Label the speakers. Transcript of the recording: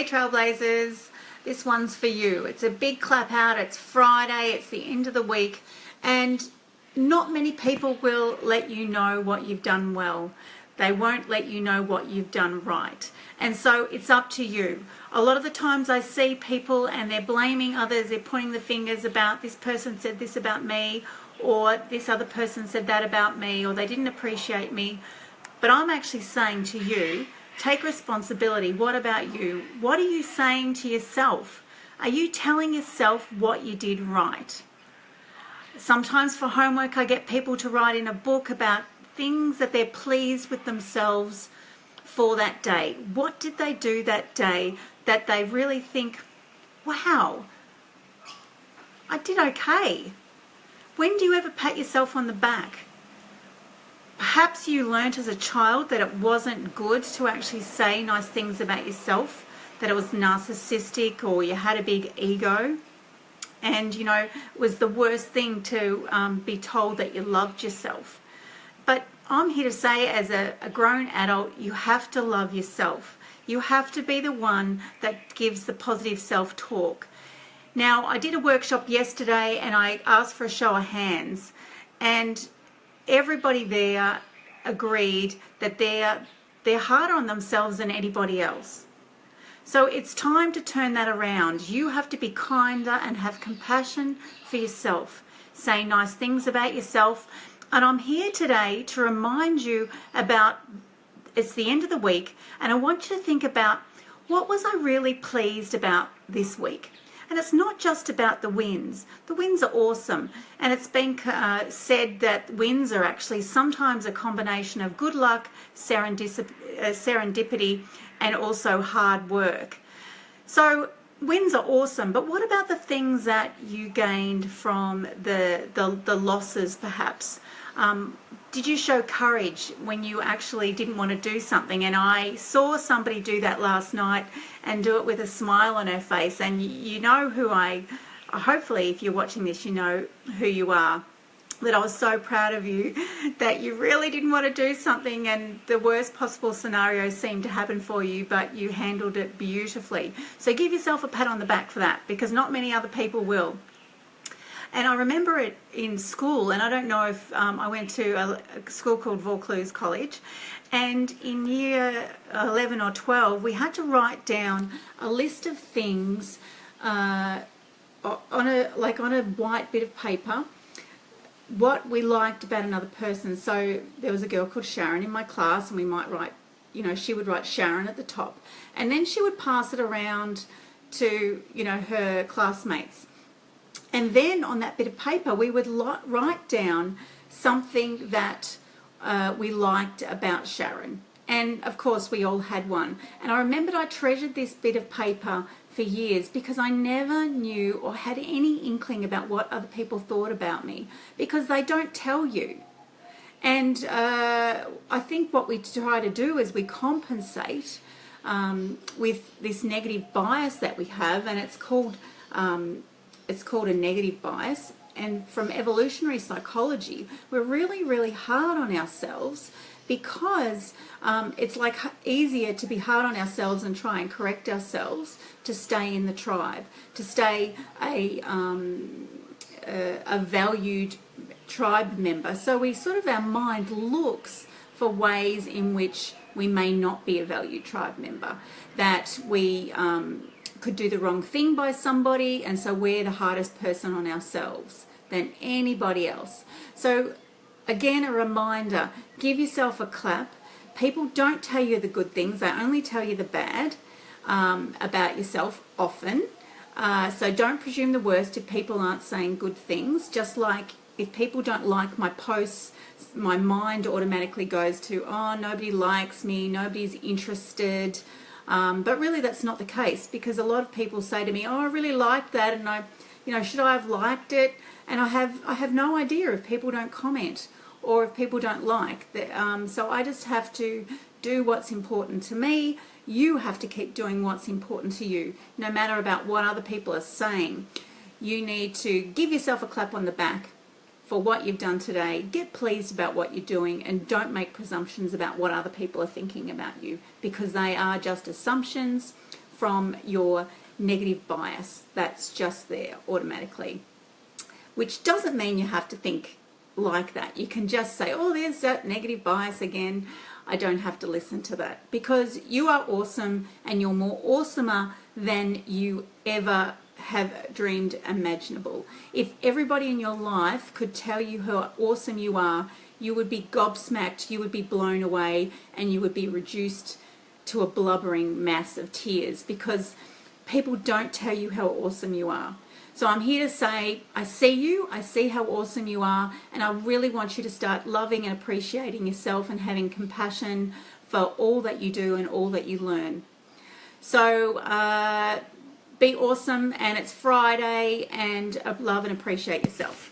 Speaker 1: Hey Trailblazers, this one's for you. It's a big clap out. It's Friday, it's the end of the week, and not many people will let you know what you've done well. They won't let you know what you've done right. And so it's up to you. A lot of the times I see people and they're blaming others, they're pointing the fingers about this person said this about me, or this other person said that about me, or they didn't appreciate me. But I'm actually saying to you, take responsibility. What about you? What are you saying to yourself? Are you telling yourself what you did right? Sometimes for homework I get people to write in a book about things that they're pleased with themselves for that day. What did they do that day that they really think, wow, I did okay? When do you ever pat yourself on the back? Perhaps you learnt as a child that it wasn't good to actually say nice things about yourself, that it was narcissistic, or you had a big ego, and you know, it was the worst thing to be told that you loved yourself. But I'm here to say, as a grown adult, you have to love yourself. You have to be the one that gives the positive self-talk. Now, I did a workshop yesterday and I asked for a show of hands, and everybody there agreed that they're harder on themselves than anybody else. So it's time to turn that around. You have to be kinder and have compassion for yourself. Say nice things about yourself. And I'm here today to remind you about, it's the end of the week, and I want you to think about, what was I really pleased about this week? And it's not just about the wins. The wins are awesome. And it's been said that wins are actually sometimes a combination of good luck, serendipity, and also hard work. So wins are awesome, but what about the things that you gained from the losses perhaps? Did you show courage when you actually didn't want to do something? And I saw somebody do that last night and do it with a smile on her face. And you know who hopefully if you're watching this, you know who you are. That I was so proud of you, that you really didn't want to do something and the worst possible scenario seemed to happen for you, but you handled it beautifully. So give yourself a pat on the back for that, because not many other people will. And I remember it in school, and I don't know if I went to a school called Vaucluse College, and in year 11 or 12 we had to write down a list of things on a white bit of paper, what we liked about another person. So there was a girl called Sharon in my class, and we might write, you know, she would write Sharon at the top, and then she would pass it around to, you know, her classmates. And then on that bit of paper, we would write down something that we liked about Sharon. And of course, we all had one. And I remembered I treasured this bit of paper for years, because I never knew or had any inkling about what other people thought about me, because they don't tell you. And I think what we try to do is we compensate with this negative bias that we have, and it's called a negative bias. And from evolutionary psychology, we're really, really hard on ourselves, because it's like easier to be hard on ourselves and try and correct ourselves to stay in the tribe, to stay a valued tribe member. So we sort of, our mind looks for ways in which we may not be a valued tribe member, that we could do the wrong thing by somebody, and so we're the hardest person on ourselves than anybody else. So again, a reminder, give yourself a clap. People don't tell you the good things, they only tell you the bad about yourself often. So don't presume the worst if people aren't saying good things. Just like if people don't like my posts, my mind automatically goes to, oh, nobody likes me, nobody's interested. But really that's not the case, because a lot of people say to me, oh, I really like that, and I, you know, should I have liked it? And I have no idea if people don't comment or if people don't like. So I just have to do what's important to me. You have to keep doing what's important to you, no matter about what other people are saying. You need to give yourself a clap on the back for what you've done today. Get pleased about what you're doing, and don't make presumptions about what other people are thinking about you, because they are just assumptions from your negative bias that's just there automatically, which doesn't mean you have to think like that. You can just say, oh, there's that negative bias again. I don't have to listen to that, because you are awesome, and you're more awesomer than you ever have dreamed imaginable. If everybody in your life could tell you how awesome you are, you would be gobsmacked, you would be blown away, and you would be reduced to a blubbering mass of tears, because people don't tell you how awesome you are. So I'm here to say, I see you, I see how awesome you are, and I really want you to start loving and appreciating yourself and having compassion for all that you do and all that you learn. So be awesome, and it's Friday, and love and appreciate yourself.